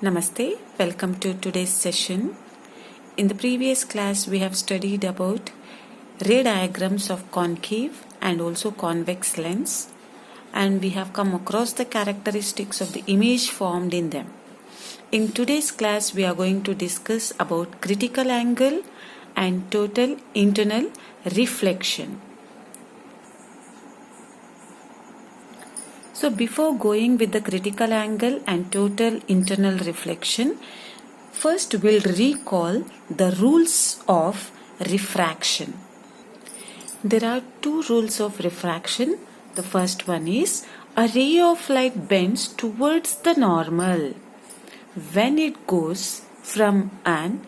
Namaste, welcome to today's session. In the previous class, we have studied about ray diagrams of concave and also convex lens, and we have come across the characteristics of the image formed in them. In today's class, we are going to discuss about critical angle and total internal reflection. So before going with the critical angle and total internal reflection, first we'll recall the rules of refraction. There are two rules of refraction. The first one is a ray of light bends towards the normal when it goes from an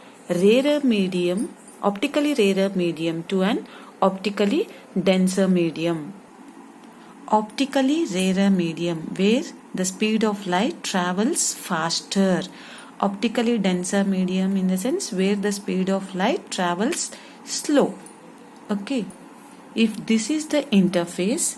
optically rarer medium to an optically denser medium. Optically rarer medium, where the speed of light travels faster. Optically denser medium, in the sense where the speed of light travels slow. Okay. If this is the interface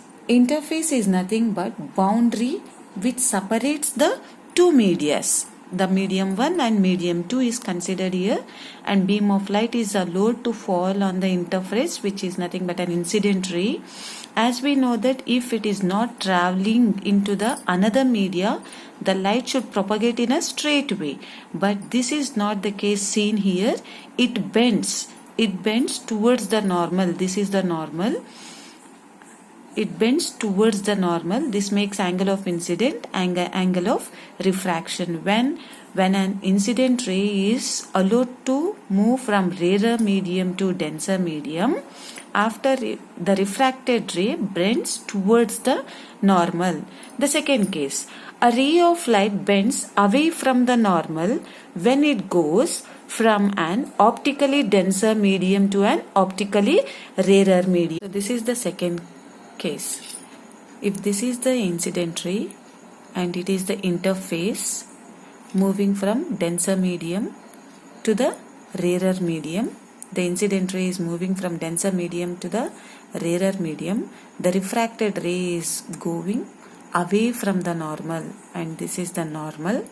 is nothing but boundary which separates the two medias. The medium 1 and medium 2 is considered here, and beam of light is allowed to fall on the interface, which is nothing but an incident ray. As we know that if it is not traveling into the another media, the light should propagate in a straight way. But this is not the case seen here. It bends towards the normal. This is the normal. It bends towards the normal. This makes angle of incident, angle of refraction. When an incident ray is allowed to move from rarer medium to denser medium, after the refracted ray bends towards the normal. The second case, a ray of light bends away from the normal when it goes from an optically denser medium to an optically rarer medium. So this is the second case. If this is the incident ray and it is the interface moving from denser medium to the rarer medium, the incident ray is moving from denser medium to the rarer medium, the refracted ray is going away from the normal, and this is the normal.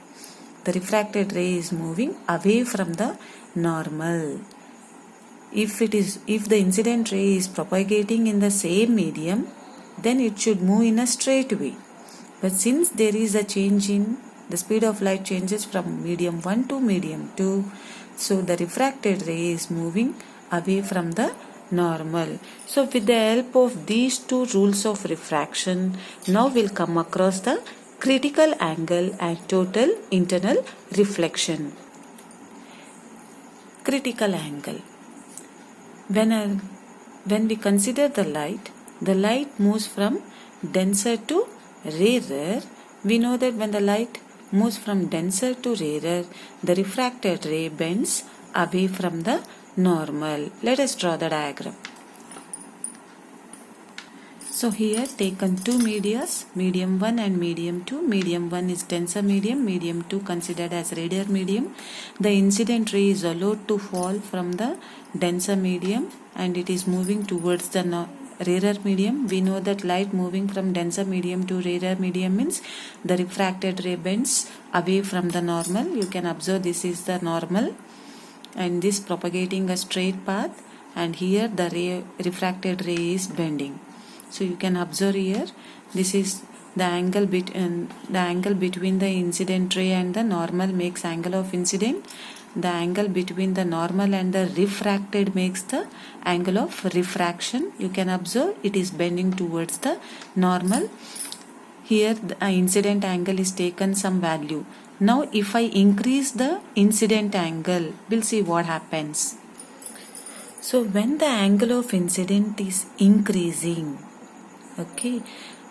The refracted ray is moving away from the normal. If the incident ray is propagating in the same medium, then it should move in a straight way. But since there is a change in the speed of light changes from medium 1 to medium 2, so the refracted ray is moving away from the normal. So with the help of these two rules of refraction, now we'll come across the critical angle and total internal reflection. Critical angle. When we consider the light moves from denser to rarer. We know that when the light moves from denser to rarer, the refracted ray bends away from the normal. Let us draw the diagram. So here taken two medias, medium 1 and medium 2. Medium 1 is denser medium, medium 2 considered as rarer medium. The incident ray is allowed to fall from the denser medium and it is moving towards the rarer medium. We know that light moving from denser medium to rarer medium means the refracted ray bends away from the normal. You can observe this is the normal and this propagating a straight path, and here the refracted ray is bending. So you can observe here, this is the angle between the incident ray and the normal makes angle of incident. The angle between the normal and the refracted makes the angle of refraction. You can observe it is bending towards the normal. Here the incident angle is taken some value. Now if I increase the incident angle, we'll see what happens. So when the angle of incident is increasing, okay,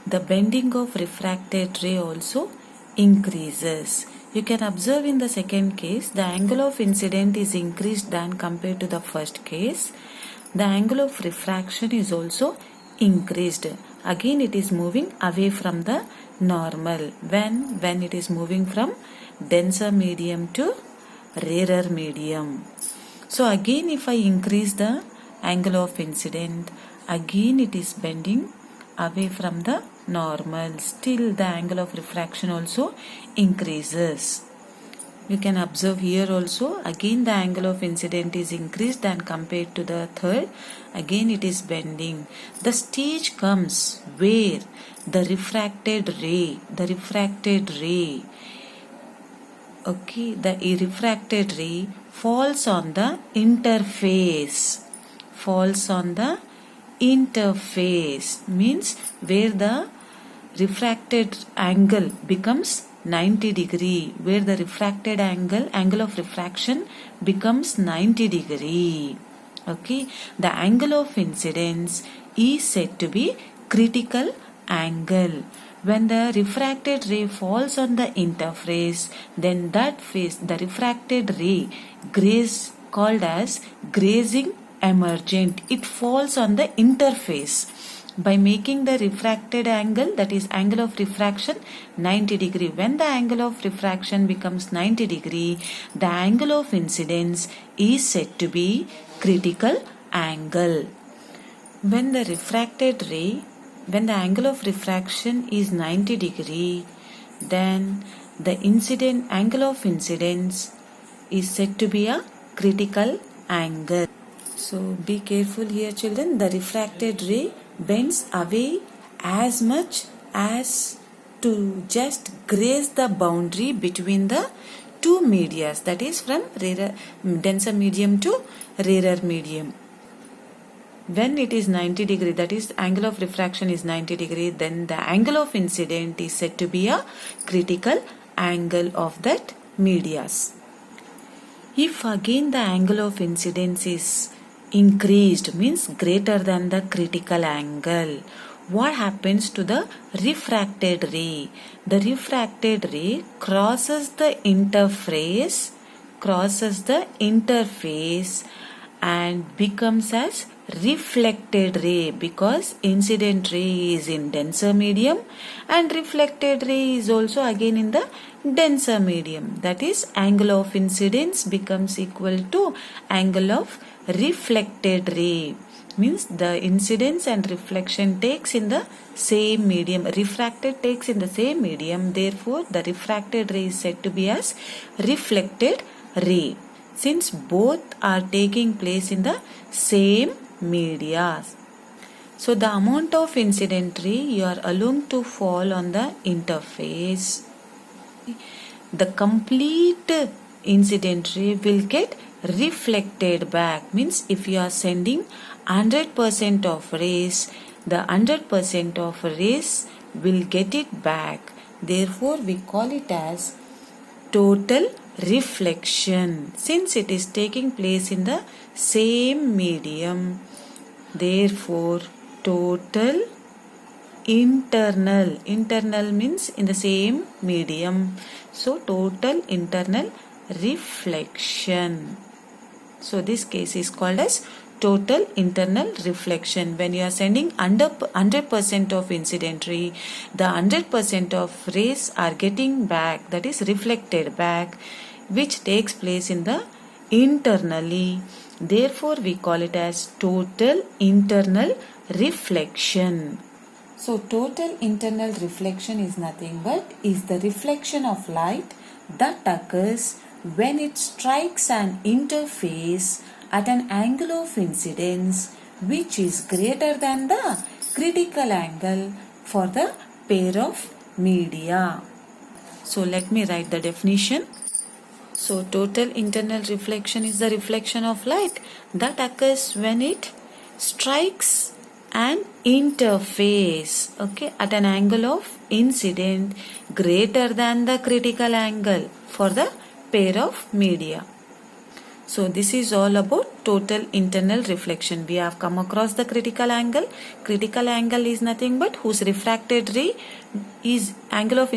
the bending of refracted ray also increases. You can observe in the second case, the angle of incident is increased than compared to the first case. The angle of refraction is also increased. Again it is moving away from the normal when it is moving from denser medium to rarer medium. So again if I increase the angle of incident, again it is bending away from the normal. Still the angle of refraction also increases. You can observe here also, again the angle of incident is increased than compared to the third. Again it is bending. The stage comes where the refracted ray, okay, the refracted ray falls on the interface. Means where the refracted angle becomes 90 degree, where the refracted angle of refraction becomes 90 degree. Okay, the angle of incidence is said to be critical angle. When the refracted ray falls on the interface, then that face, the refracted ray, called as grazing emergent. It falls on the interface by making the refracted angle, that is angle of refraction, 90 degree. When the angle of refraction becomes 90 degree, the angle of incidence is said to be critical angle. When the angle of refraction is 90 degree, then the angle of incidence is said to be a critical angle. So be careful here, children. The refracted ray bends away as much as to just graze the boundary between the two medias, that is from denser medium to rarer medium. When it is 90 degree, that is angle of refraction is 90 degree, then the angle of incident is said to be a critical angle of that medias. If again the angle of incidence is increased, means greater than the critical angle, what happens to the refracted ray? The refracted ray crosses the interface and becomes as reflected ray, because incident ray is in denser medium and reflected ray is also again in the denser medium. That is, angle of incidence becomes equal to angle of reflected ray. Means the incidence and reflection takes in the same medium, refracted takes in the same medium, therefore the refracted ray is said to be as reflected ray, since both are taking place in the same media. So the amount of incident ray you are allowed to fall on the interface, the complete incident ray will get reflected back. Means if you are sending 100% of rays, the 100% of rays will get it back. Therefore we call it as total reflection, since it is taking place in the same medium. Therefore total internal means in the same medium, so total internal reflection. So this case is called as total internal reflection. When you are sending 100% of incident ray, the 100% of rays are getting back, that is reflected back, which takes place in the internally. Therefore we call it as total internal reflection. So total internal reflection is nothing but is the reflection of light that occurs when it strikes an interface at an angle of incidence which is greater than the critical angle for the pair of media. So let me write the definition. So total internal reflection is the reflection of light that occurs when it strikes an interface, okay, at an angle of incident greater than the critical angle for the pair of media. So this is all about total internal reflection. We have come across the critical angle. Critical angle is nothing but whose refracted ray is angle of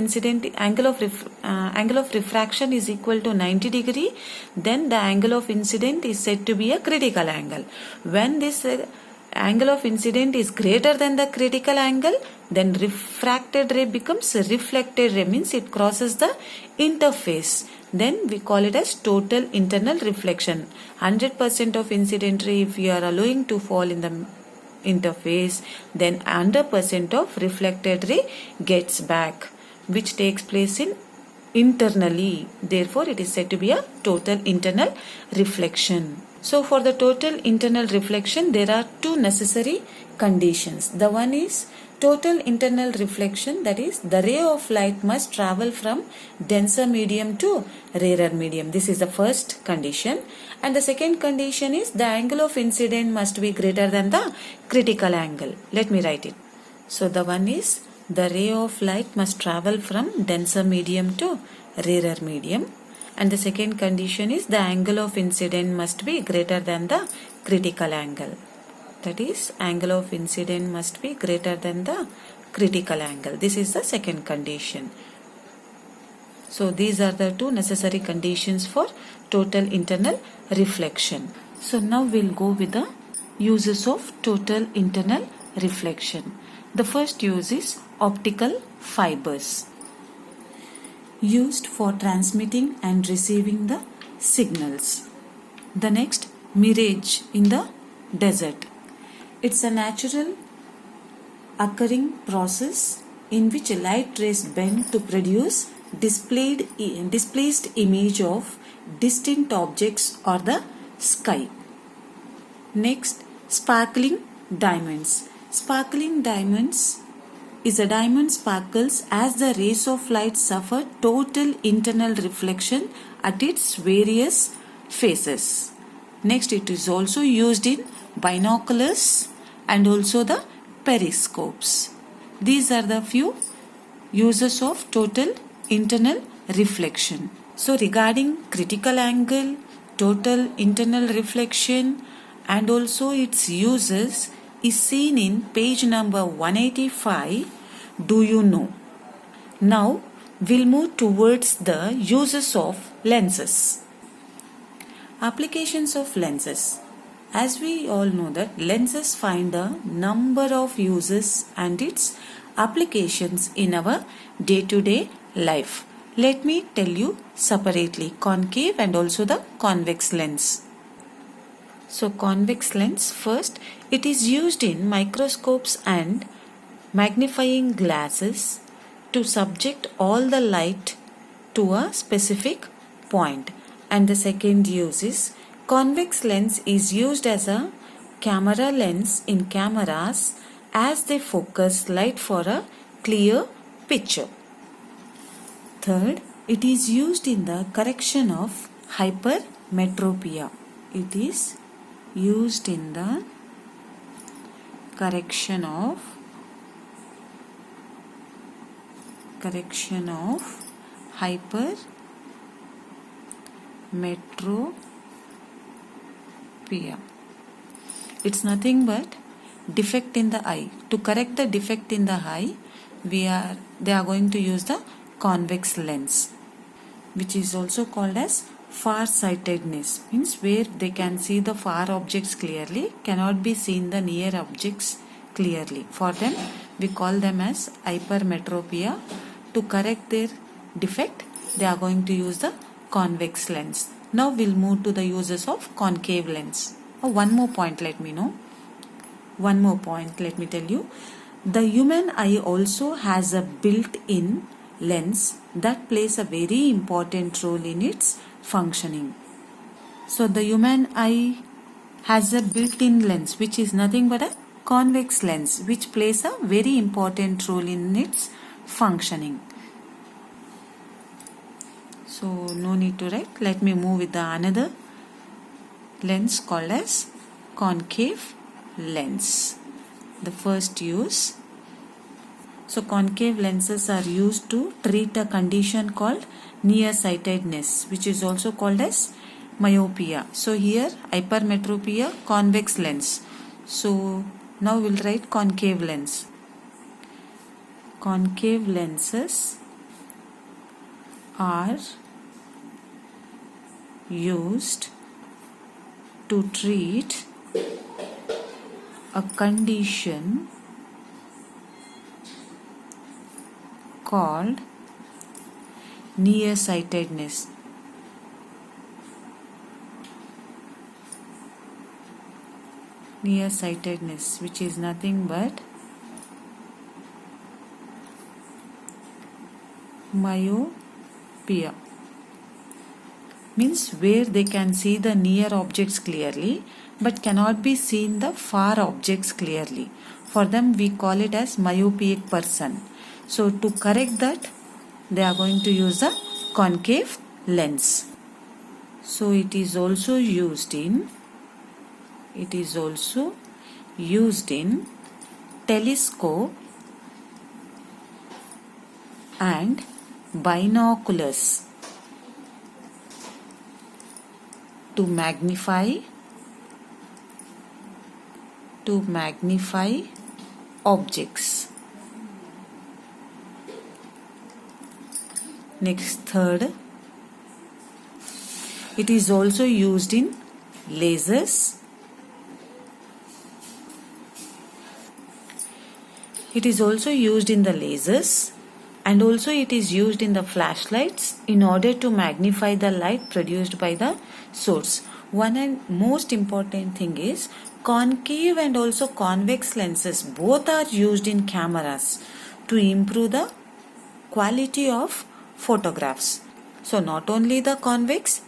refraction is equal to 90 degree. Then the angle of incident is said to be a critical angle. When this angle of incident is greater than the critical angle, then refracted ray becomes reflected ray, means it crosses the interface. Then we call it as total internal reflection. 100% of incident ray if you are allowing to fall in the interface, then 100% of reflected ray gets back, which takes place in internally. Therefore, it is said to be a total internal reflection. So, for the total internal reflection, there are two necessary conditions. The one is total internal reflection, that is, the ray of light must travel from denser medium to rarer medium. This is the first condition. And the second condition is the angle of incidence must be greater than the critical angle. Let me write it. So, the one is the ray of light must travel from denser medium to rarer medium. And the second condition is the angle of incidence must be greater than the critical angle. That is, angle of incidence must be greater than the critical angle. This is the second condition. So these are the two necessary conditions for total internal reflection. So now we'll go with the uses of total internal reflection. The first use is optical fibers, used for transmitting and receiving the signals. The next, mirage in the desert. It's a natural occurring process in which light rays bend to produce displaced image of distant objects or the sky. Next, sparkling diamonds. Sparkling diamonds is a diamond sparkles as the rays of light suffer total internal reflection at its various phases. Next, it is also used in binoculars and also the periscopes. These are the few uses of total internal reflection. So regarding critical angle, total internal reflection and also its uses is seen in page number 185. Do you know? Now we'll move towards the uses of lenses. Applications of lenses. As we all know that lenses find a number of uses and its applications in our day-to-day life. Let me tell you separately concave and also the convex lens. So convex lens, first, it is used in microscopes and magnifying glasses to subject all the light to a specific point. And the second use is convex lens is used as a camera lens in cameras as they focus light for a clear picture. Third, it is used in the correction of hypermetropia. It is used in the correction of hypermetropia. It's nothing but defect in the eye. To correct the defect in the eye, they are going to use the convex lens, which is also called as far-sightedness, means where they can see the far objects clearly, cannot be seen the near objects clearly. For them, we call them as hypermetropia. To correct their defect, they are going to use the convex lens. Now we'll move to the uses of concave lens. One more point let me tell you. The human eye also has a built-in lens that plays a very important role in its functioning. So the human eye has a built-in lens which is nothing but a convex lens which plays a very important role in its functioning. So no need to write. Let me move with the another lens called as concave lens. The first use. So concave lenses are used to treat a condition called nearsightedness, which is also called as myopia. So here hypermetropia, convex lens. So now we'll write concave lens. Concave lenses are used to treat a condition called nearsightedness. Nearsightedness, which is nothing but myopia. myopia means where they can see the near objects clearly but cannot be seen the far objects clearly. For them we call it as myopic person. So to correct that, they are going to use the concave lens. So it is also used in telescope and binoculars to magnify objects. Next, third, it is also used in lasers. It is also used in the lasers, and also it is used in the flashlights in order to magnify the light produced by the source. One and most important thing is concave and also convex lenses both are used in cameras to improve the quality of photographs. So not only the convex,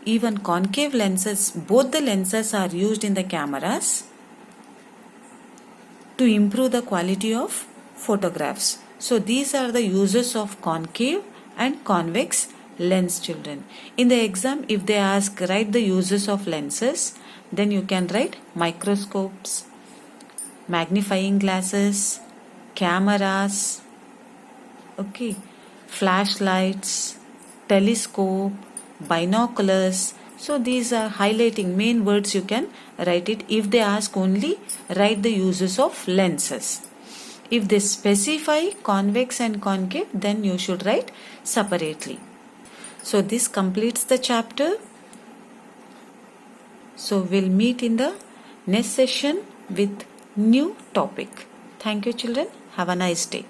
even concave lenses, both the lenses are used in the cameras to improve the quality of photographs. So these are the uses of concave and convex lens, children. In the exam, if they ask write the uses of lenses, then you can write microscopes, magnifying glasses, cameras, okay, flashlights, telescope, binoculars. So these are highlighting main words, you can write it. If they ask only, write the uses of lenses. If they specify convex and concave, then you should write separately. So this completes the chapter. So we'll meet in the next session with new topic. Thank you, children. Have a nice day.